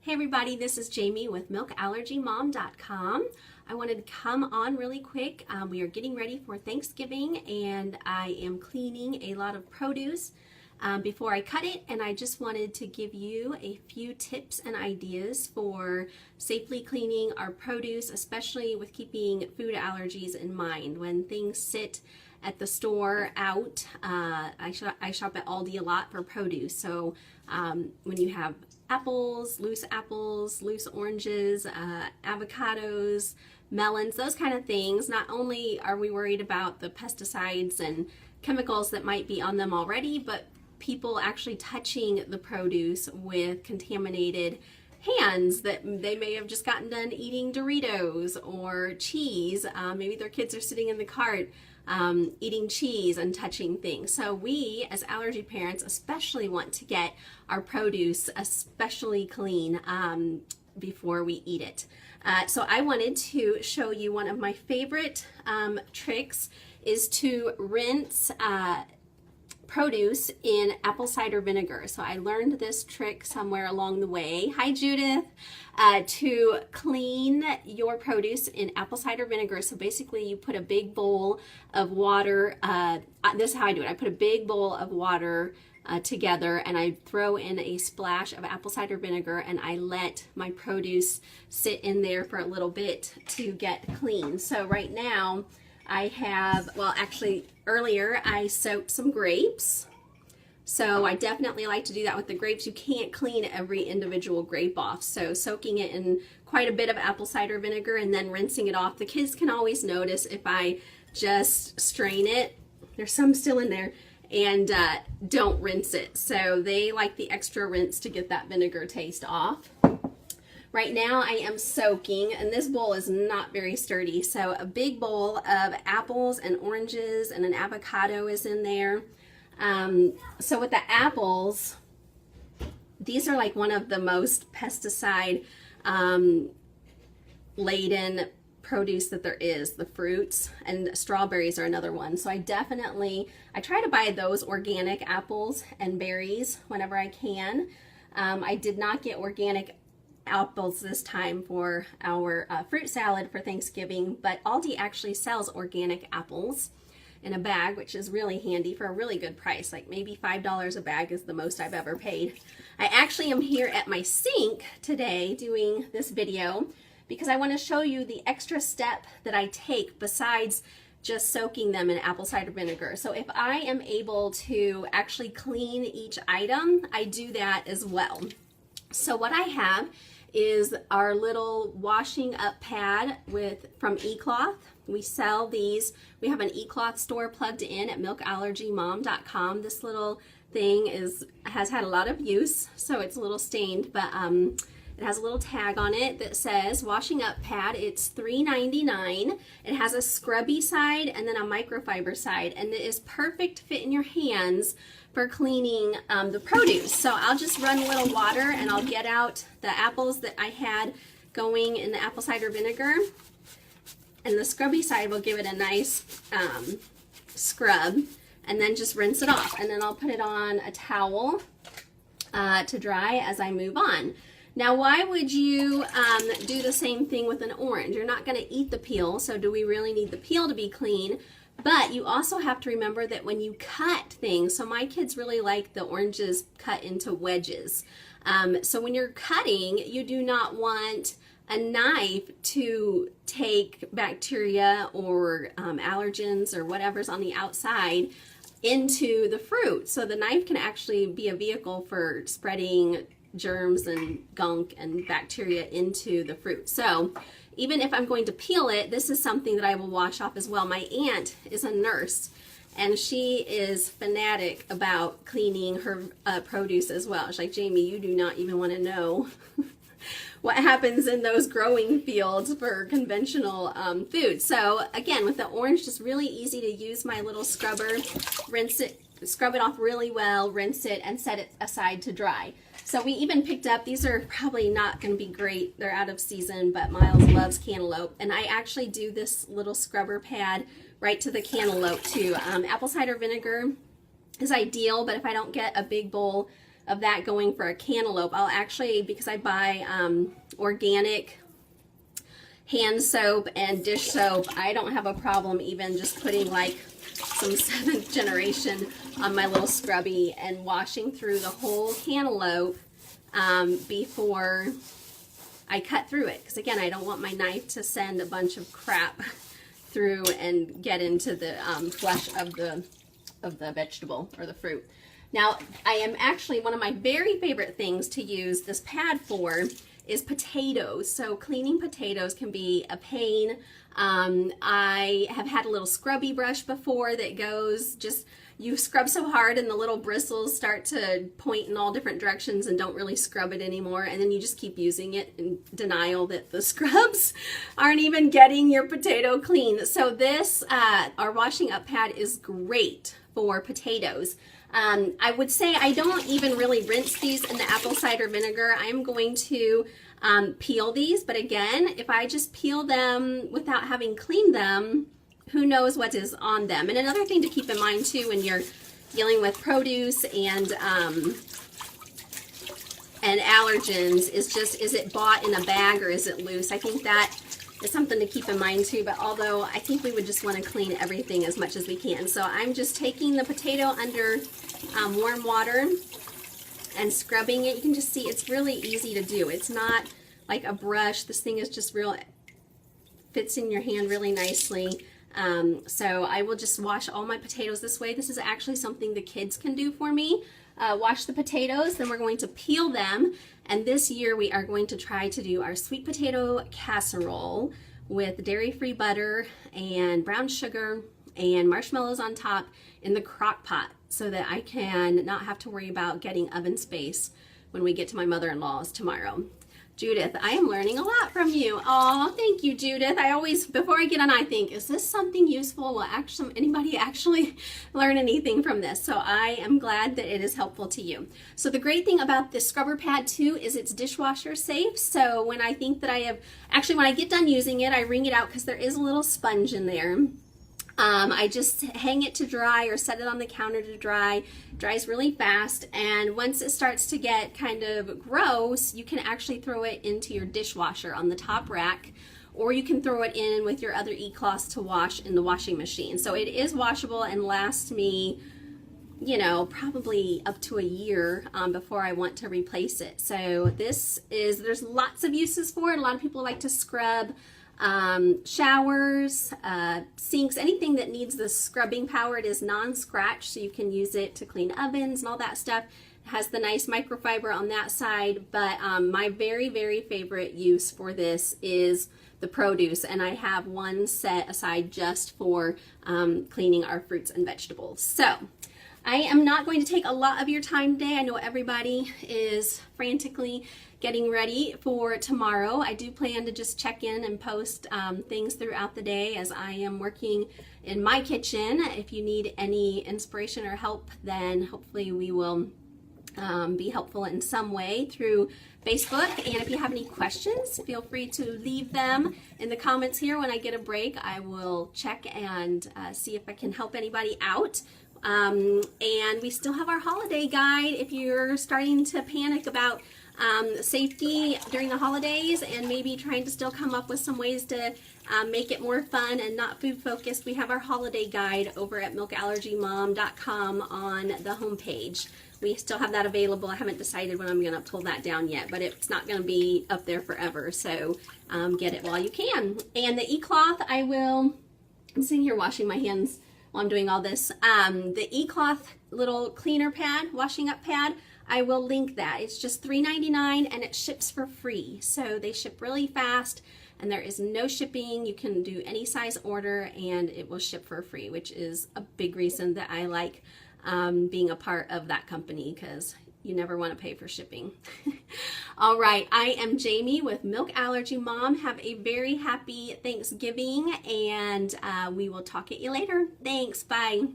Hey everybody, this is Jamie with milkallergymom.com. I wanted to come on really quick. We are getting ready for Thanksgiving and I am cleaning a lot of produce before I cut it, and I just wanted to give you a few tips and ideas for safely cleaning our produce, especially with keeping food allergies in mind. When things sit at the store out, I shop at Aldi a lot for produce, so when you have apples, loose oranges, avocados, melons, those kind of things, not only are we worried about the pesticides and chemicals that might be on them already, but people actually touching the produce with contaminated hands that they may have just gotten done eating Doritos or cheese. Maybe their kids are sitting in the cart eating cheese and touching things. So we as allergy parents especially want to get our produce especially clean before we eat it. So I wanted to show you one of my favorite tricks is to rinse produce in apple cider vinegar. So I learned this trick somewhere along the way. Hi Judith. To clean your produce in apple cider vinegar. So basically you put a big bowl of water, this is how I do it. I put a big bowl of water together and I throw in a splash of apple cider vinegar and I let my produce sit in there for a little bit to get clean. So right now I have, well actually earlier I soaked some grapes. So I definitely like to do that with the grapes. You can't clean every individual grape off. So soaking it in quite a bit of apple cider vinegar and then rinsing it off. The kids can always notice if I just strain it, there's some still in there, and don't rinse it. So they like the extra rinse to get that vinegar taste off. Right now I am soaking, and this bowl is not very sturdy, so a big bowl of apples and oranges and an avocado is in there. So with the apples, these are like one of the most pesticide laden produce that there is, the fruits, and strawberries are another one. So I try to buy those organic apples and berries whenever I can. I did not get organic apples this time for our fruit salad for Thanksgiving, but Aldi actually sells organic apples in a bag, which is really handy for a really good price. Like maybe $5 a bag is the most I've ever paid. I actually am here at my sink today doing this video because I want to show you the extra step that I take besides just soaking them in apple cider vinegar. So if I am able to actually clean each item, I do that as well. So what I have is our little washing up pad from eCloth. We sell these. We have an eCloth store plugged in at milkallergymom.com. This little thing has had a lot of use, so it's a little stained, but it has a little tag on it that says washing up pad. It's $3.99. It has a scrubby side and then a microfiber side, and it is perfect fit in your hands for cleaning the produce. So I'll just run a little water and I'll get out the apples that I had going in the apple cider vinegar, and the scrubby side will give it a nice scrub, and then just rinse it off, and then I'll put it on a towel to dry as I move on. Now why would you do the same thing with an orange? You're not going to eat the peel, so do we really need the peel to be clean? But you also have to remember that when you cut things, so my kids really like the oranges cut into wedges. So when you're cutting, you do not want a knife to take bacteria or allergens or whatever's on the outside into the fruit. So the knife can actually be a vehicle for spreading germs and gunk and bacteria into the fruit. So even if I'm going to peel it, this is something that I will wash off as well. My aunt is a nurse and she is fanatic about cleaning her produce as well. She's like, Jamie, you do not even want to know what happens in those growing fields for conventional food. So again, with the orange, just really easy to use my little scrubber, rinse it, scrub it off really well, rinse it, and set it aside to dry. So we even picked up, these are probably not going to be great, they're out of season, but Miles loves cantaloupe, and I actually do this little scrubber pad right to the cantaloupe too. Apple cider vinegar is ideal, but if I don't get a big bowl of that going for a cantaloupe. I'll actually, because I buy organic hand soap and dish soap, I don't have a problem even just putting like some 7th generation on my little scrubby and washing through the whole cantaloupe before I cut through it. Because again, I don't want my knife to send a bunch of crap through and get into the flesh of the vegetable or the fruit. Now, I am actually, one of my very favorite things to use this pad for is potatoes. So cleaning potatoes can be a pain. I have had a little scrubby brush before that goes just, you scrub so hard and the little bristles start to point in all different directions and don't really scrub it anymore. And then you just keep using it in denial that the scrubs aren't even getting your potato clean. So this, our washing up pad is great for potatoes. I would say I don't even really rinse these in the apple cider vinegar. I'm going to peel these, but again, if I just peel them without having cleaned them, who knows what is on them. And another thing to keep in mind too when you're dealing with produce and allergens is just, is it bought in a bag or is it loose? I think that is something to keep in mind too, but although I think we would just want to clean everything as much as we can. So I'm just taking the potato under warm water and scrubbing it. You can just see it's really easy to do. It's not like a brush. This thing is just real, fits in your hand really nicely. So I will just wash all my potatoes this way. This is actually something the kids can do for me. Wash the potatoes, then we're going to peel them. And this year we are going to try to do our sweet potato casserole with dairy-free butter and brown sugar and marshmallows on top in the crock pot so that I can not have to worry about getting oven space when we get to my mother-in-law's tomorrow. Judith, I am learning a lot from you. Oh, thank you, Judith. I always, before I get on, I think, is this something useful? Will anybody actually learn anything from this? So I am glad that it is helpful to you. So the great thing about this scrubber pad too is it's dishwasher safe. So when I think that I have, actually when I get done using it, I wring it out because there is a little sponge in there. I just hang it to dry or set it on the counter to dry. It dries really fast, and once it starts to get kind of gross, you can actually throw it into your dishwasher on the top rack, or you can throw it in with your other e-cloths to wash in the washing machine. So it is washable and lasts me, you know, probably up to a year before I want to replace it. So this is, there's lots of uses for it. A lot of people like to scrub showers, sinks, anything that needs the scrubbing power. It is non-scratch, so you can use it to clean ovens and all that stuff. It has the nice microfiber on that side, but my very, very favorite use for this is the produce, and I have one set aside just for cleaning our fruits and vegetables. So I am not going to take a lot of your time today. I know everybody is frantically getting ready for tomorrow. I do plan to just check in and post things throughout the day as I am working in my kitchen. If you need any inspiration or help, then hopefully we will be helpful in some way through Facebook. And if you have any questions, feel free to leave them in the comments here. When I get a break, I will check and see if I can help anybody out. And we still have our holiday guide if you're starting to panic about safety during the holidays and maybe trying to still come up with some ways to make it more fun and not food focused. We have our holiday guide over at milkallergymom.com on the homepage. We still have that available. I haven't decided when I'm going to pull that down yet, but it's not going to be up there forever, so get it while you can. And the e-cloth, I'm sitting here washing my hands while I'm doing all this. The e-cloth little cleaner pad, washing up pad, I will link that. It's just $3.99 and it ships for free. So they ship really fast and there is no shipping. You can do any size order and it will ship for free, which is a big reason that I like being a part of that company, because you never want to pay for shipping. All right, I am Jamie with Milk Allergy Mom. Have a very happy Thanksgiving, and we will talk at you later. Thanks, bye.